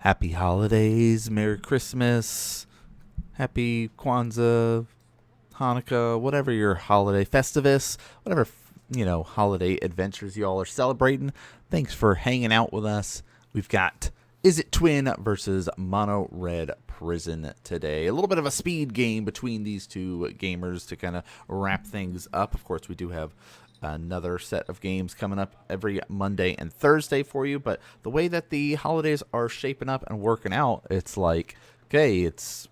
Happy holidays, Merry Christmas, Happy Kwanzaa, Hanukkah, whatever your holiday festivus, whatever holiday adventures you all are celebrating. Thanks for hanging out with us. We've got Izzet Twin versus Mono Red Prison today. A little bit of a speed game between these two gamers to kind of wrap things up. Of course, we do have another set of games coming up every Monday and Thursday for you, but the way that the holidays are shaping up and working out, it's like, okay, it's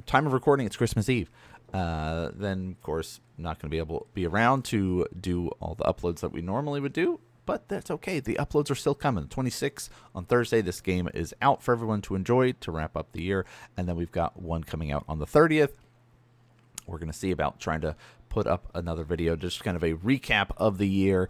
time of recording, it's Christmas Eve. Then of course I'm not going to be able to be around to do all the uploads that we normally would do, but that's okay. The uploads are still coming. 26 on Thursday, this game is out for everyone to enjoy to wrap up the year, and then we've got one coming out on the 30th. We're going to see about trying to put up another video, just kind of a recap of the year,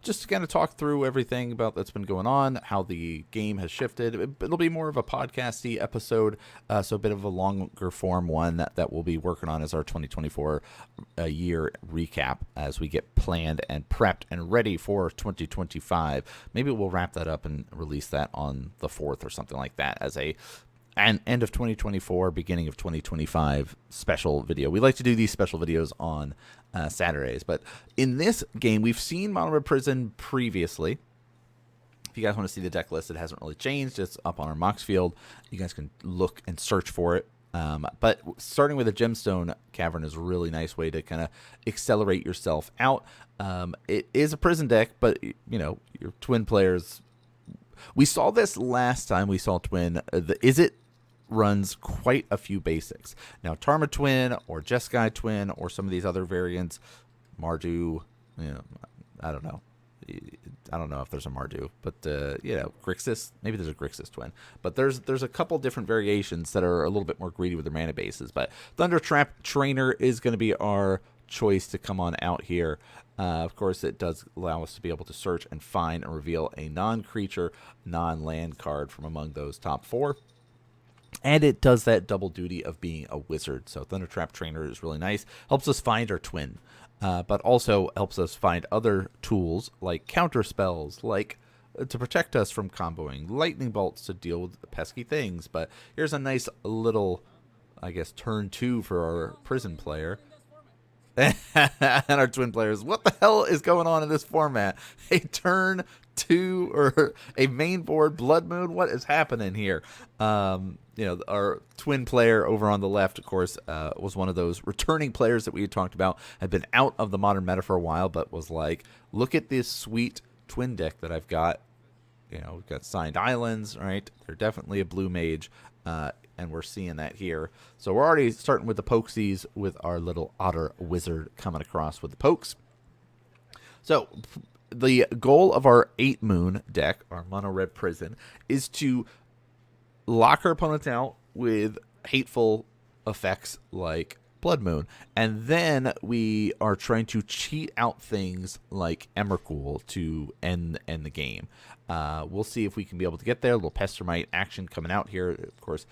just to kind of talk through everything about that's been going on, how the game has shifted. It'll be more of a podcasty episode, so a bit of a longer form one that we'll be working on as our 2024 year recap as we get planned and prepped and ready for 2025. Maybe we'll wrap that up and release that on the 4th or something like that as a end of 2024, beginning of 2025 special video. We like to do these special videos on Saturdays, but in this game, we've seen Mono Red Prison previously. If you guys want to see the deck list, it hasn't really changed. It's up on our Mox field. You guys can look and search for it. But starting with a gemstone cavern is a really nice way to kind of accelerate yourself out. It is a prison deck, but your twin players. We saw this last time we saw Twin. The Izzet runs quite a few basics. Now, Tarma Twin or Jeskai Twin or some of these other variants, Mardu, I don't know. I don't know if there's a Mardu, but Grixis, maybe there's a Grixis Twin. But there's a couple different variations that are a little bit more greedy with their mana bases. But Thunder Trap Trainer is going to be our choice to come on out here. Of course, it does allow us to be able to search and find and reveal a non-creature, non-land card from among those top 4. And it does that double duty of being a wizard. So Thunder Trap Trainer is really nice. Helps us find our twin, but also helps us find other tools like counter spells, like to protect us from comboing, lightning bolts to deal with pesky things. But here's a nice little, I guess, turn 2 for our prison player. And our twin players, what the hell is going on in this format? A turn 2 or a main board Blood Moon? What is happening here? Our twin player over on the left, of course, was one of those returning players that we had talked about, had been out of the modern meta for a while, but was like, look at this sweet twin deck that I've got. We've got Signed Islands, right? They're definitely a blue mage. And we're seeing that here. So we're already starting with the pokesies with our little otter wizard coming across with the pokes. So the goal of our 8 moon deck, our Mono Red Prison, is to lock our opponents out with hateful effects like Blood Moon. And then we are trying to cheat out things like Emrakul to end the game. We'll see if we can be able to get there. A little Pestermite action coming out here. Of course,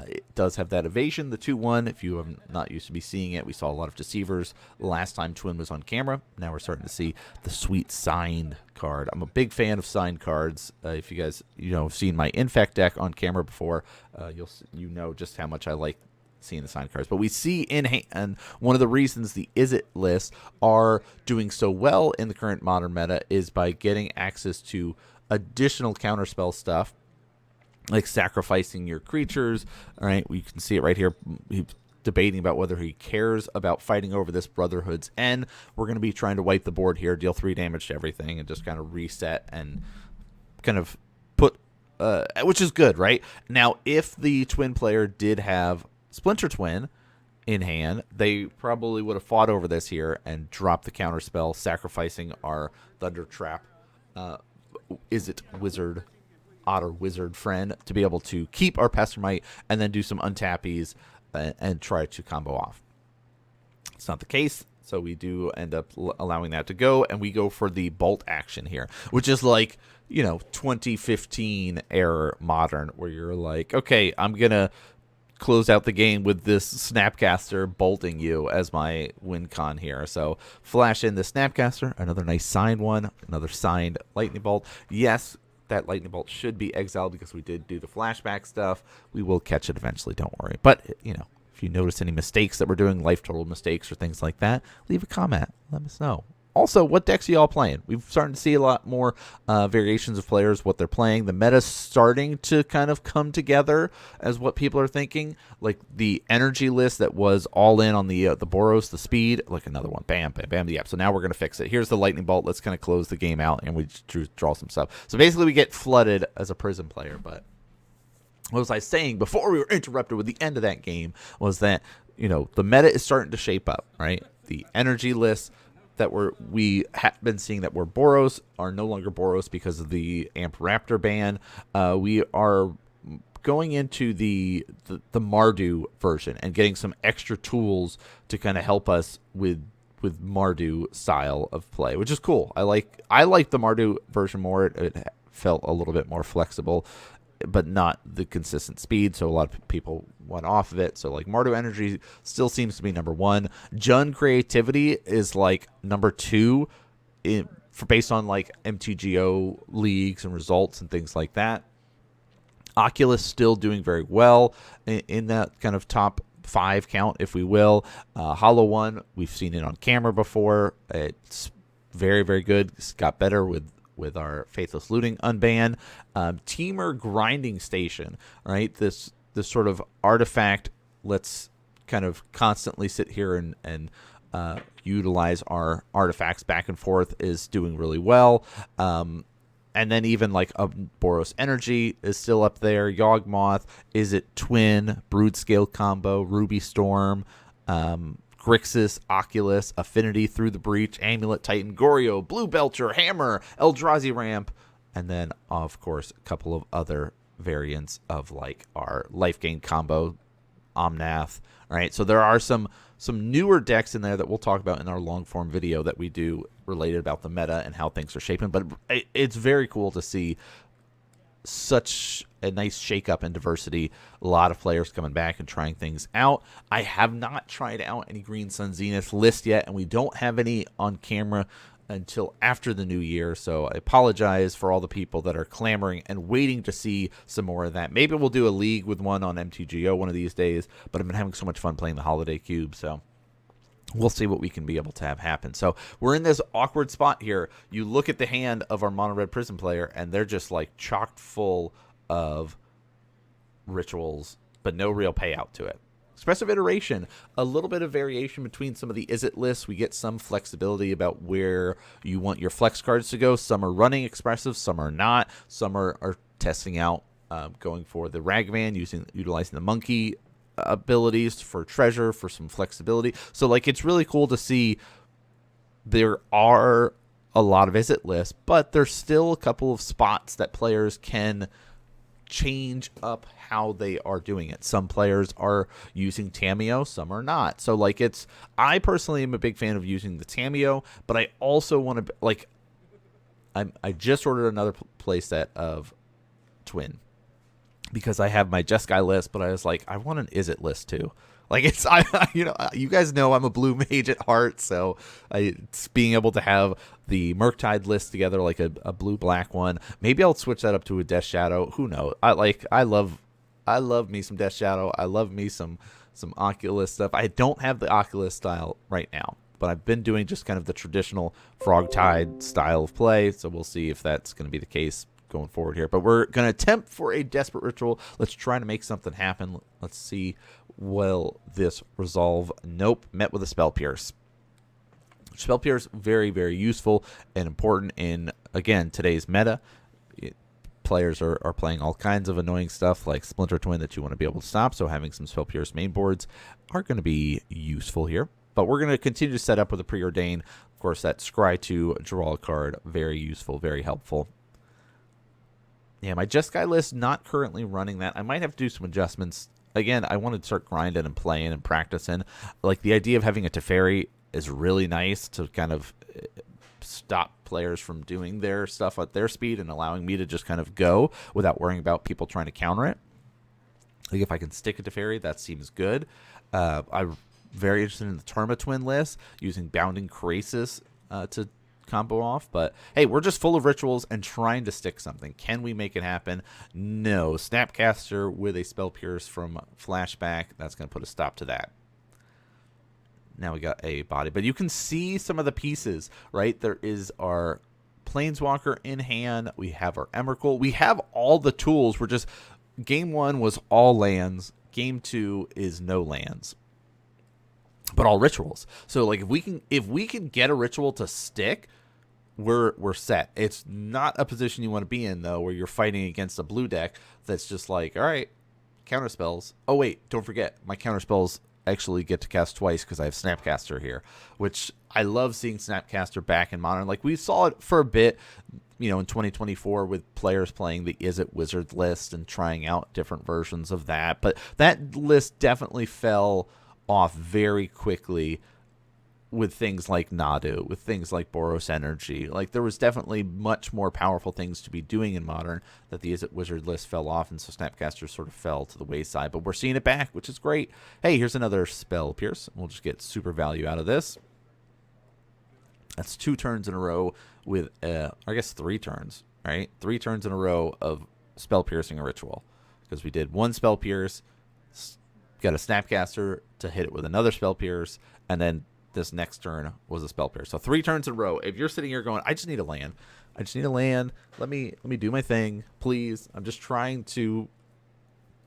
it does have that evasion, the 2-1. If you have not used to be seeing it, we saw a lot of Deceivers last time Twin was on camera. Now we're starting to see the sweet signed card. I'm a big fan of signed cards. If you guys have seen my Infect deck on camera before, you know just how much I like seeing the signed cards. But we see in hand, one of the reasons the Izzet lists are doing so well in the current modern meta is by getting access to additional counterspell stuff, like sacrificing your creatures. All right, you can see it right here. He's debating about whether he cares about fighting over this Brotherhood's End. We're going to be trying to wipe the board here, deal 3 damage to everything, and just kind of reset and kind of put, which is good, right? Now, if the twin player did have Splinter Twin in hand, they probably would have fought over this here and dropped the counterspell, sacrificing our Thunder Trap Izzet Wizard, Otter Wizard friend to be able to keep our Pestermite and then do some untappies and try to combo off. It's not the case, so we do end up allowing that to go, and we go for the bolt action here, which is like, 2015 era modern, where you're like, okay, I'm going to close out the game with this Snapcaster bolting you as my win con here. So flash in the Snapcaster, another nice signed one, another signed Lightning Bolt. Yes, that lightning bolt should be exiled because we did do the flashback stuff. We will catch it eventually, don't worry. But, if you notice any mistakes that we're doing, life total mistakes or things like that, leave a comment. Let us know. Also, what decks are y'all playing? We've started to see a lot more variations of players, what they're playing. The meta's starting to kind of come together as what people are thinking. Like the energy list that was all in on the Boros, the speed, like another one. Bam, bam, bam. Yep. So now we're going to fix it. Here's the lightning bolt. Let's kind of close the game out, and we draw some stuff. So basically we get flooded as a prison player. But what was I saying before we were interrupted with the end of that game was that, the meta is starting to shape up, right? The energy list that we have been seeing that were Boros are no longer Boros because of the Amp Raptor ban. We are going into the Mardu version and getting some extra tools to kind of help us with Mardu style of play, which is cool. I like the Mardu version more. It felt a little bit more flexible, but not the consistent speed, so a lot of people went off of it. So like Mardu Energy still seems to be number one. Jund Creativity is like number two based on like MTGO leagues and results and things like that. Oculus still doing very well in that kind of top 5 count, if we will. Hollow One, we've seen it on camera before. It's very, very good. It's got better with our Faithless Looting unban. Teamer Grinding Station, right? This sort of artifact, let's kind of constantly sit here and utilize our artifacts back and forth, is doing really well. And then even like Boros Energy is still up there. Yawgmoth, Izzet Twin, Brood Scale Combo, Ruby Storm, Grixis, Oculus, Affinity, Through the Breach, Amulet Titan, Goryo, Blue Belcher, Hammer, Eldrazi Ramp, and then, of course, a couple of other variants of like our Life Gain combo, Omnath, right? So there are some newer decks in there that we'll talk about in our long-form video that we do related about the meta and how things are shaping, but it's very cool to see such a nice shake-up and diversity. A lot of players coming back and trying things out. I have not tried out any Green Sun Zenith list yet, and we don't have any on camera until after the new year, so I apologize for all the people that are clamoring and waiting to see some more of that. Maybe we'll do a league with one on MTGO one of these days, but I've been having so much fun playing the Holiday Cube, so we'll see what we can be able to have happen. So we're in this awkward spot here. You look at the hand of our Mono Red Prison player, and they're just like chocked full of rituals, but no real payout to it. Expressive Iteration, a little bit of variation between some of the Izzet lists. We get some flexibility about where you want your flex cards to go. Some are running Expressive, some are not. Some are testing out going for the Ragman, utilizing the Monkey abilities for treasure, for some flexibility. So like it's really cool to see there are a lot of Izzet lists, but there's still a couple of spots that players can change up how they are doing it. Some players are using Tamiyo, some are not. So like I personally am a big fan of using the Tamiyo, but I also want to like I just ordered another playset of Twin because I have my Jeskai list, but I was like, I want an Izzet list too. Like you guys know I'm a blue mage at heart, so it's being able to have the Murktide list together, like a blue-black one. Maybe I'll switch that up to a Death Shadow. Who knows? I love me some Death Shadow. I love me some Oculus stuff. I don't have the Oculus style right now, but I've been doing just kind of the traditional Frogtide style of play, so we'll see if that's going to be the case going forward here. But we're going to attempt for a Desperate Ritual. Let's try to make something happen. Let's see, will this resolve? Nope. Met with a Spell Pierce. Spell Pierce, very, very useful and important in, again, today's meta. Players are playing all kinds of annoying stuff like Splinter Twin that you want to be able to stop, so having some Spell Pierce main boards are going to be useful here. But we're going to continue to set up with a Preordain. Of course, that Scry to draw a card, very useful, very helpful. Yeah, my Jeskai list, not currently running that. I might have to do some adjustments. Again, I want to start grinding and playing and practicing. Like, the idea of having a Teferi is really nice to kind of stop players from doing their stuff at their speed and allowing me to just kind of go without worrying about people trying to counter it. Like, if I can stick a Teferi, that seems good. I'm very interested in the Terma Twin list, using Bounding Krasis to combo off. But hey, we're just full of rituals and trying to stick something. Can we make it happen? No. Snapcaster with a Spell Pierce from Flashback. That's going to put a stop to that. Now we got a body. But you can see some of the pieces, right? There is our Planeswalker in hand. We have our Emrakul. We have all the tools. We're just... Game 1 was all lands. Game 2 is no lands, but all rituals. So like if we can get a ritual to stick, we're set. It's not a position you want to be in though, where you're fighting against a blue deck that's just like, all right, counter spells. Oh wait, don't forget my counter spells actually get to cast twice because I have Snapcaster here, which I love seeing Snapcaster back in Modern. Like we saw it for a bit, you know, in 2024 with players playing the Izzet Wizard list and trying out different versions of that. But that list definitely fell off very quickly with things like Nadu, with things like Boros Energy. Like there was definitely much more powerful things to be doing in Modern that the Izzet Wizard list fell off, and so Snapcaster sort of fell to the wayside. But we're seeing it back, which is great. Hey, here's another Spell Pierce. We'll just get super value out of this. That's 2 turns in a row with, I guess 3 turns, right? 3 turns in a row of Spell Piercing a Ritual. Because we did 1 Spell Pierce, got a Snapcaster to hit it with another Spell Pierce, and then this next turn was a Spell Pierce. So 3 turns in a row. If you're sitting here going, I just need a land. I just need a land. Let me do my thing, please. I'm just trying to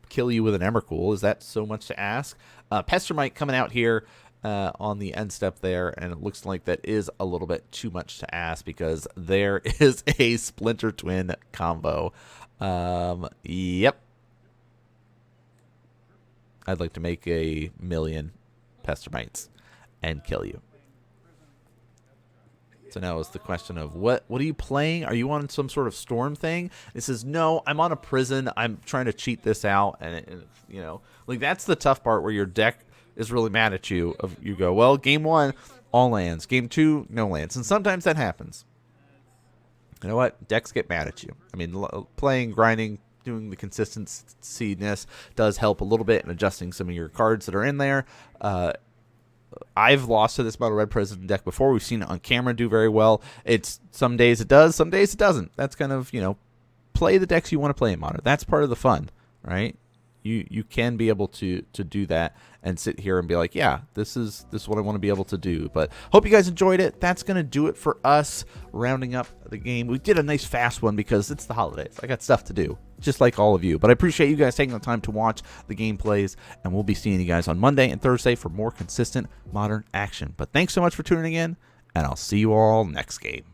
kill you with an Emrakul. Is that so much to ask? Pestermite coming out here. On the end step there, and it looks like that is a little bit too much to ask because there is a Splinter Twin combo. Yep. I'd like to make 1,000,000 Pestermites and kill you. So now is the question of what are you playing? Are you on some sort of storm thing? It says, no, I'm on a prison. I'm trying to cheat this out. And you know, like that's the tough part where your deck is really mad at you. You go, well, game 1, all lands. Game 2, no lands. And sometimes that happens. You know what? Decks get mad at you. I mean, playing, grinding, doing the consistency-ness does help a little bit in adjusting some of your cards that are in there. I've lost to this Mono Red Prison deck before. We've seen it on camera do very well. It's some days it does, some days it doesn't. That's kind of, you know, play the decks you want to play in Modern. That's part of the fun, right? You can be able to do that and sit here and be like, yeah, this is what I want to be able to do. But hope you guys enjoyed it. That's going to do it for us rounding up the game. We did a nice fast one because it's the holidays. I got stuff to do, just like all of you. But I appreciate you guys taking the time to watch the gameplays, and we'll be seeing you guys on Monday and Thursday for more consistent Modern action. But thanks so much for tuning in, and I'll see you all next game.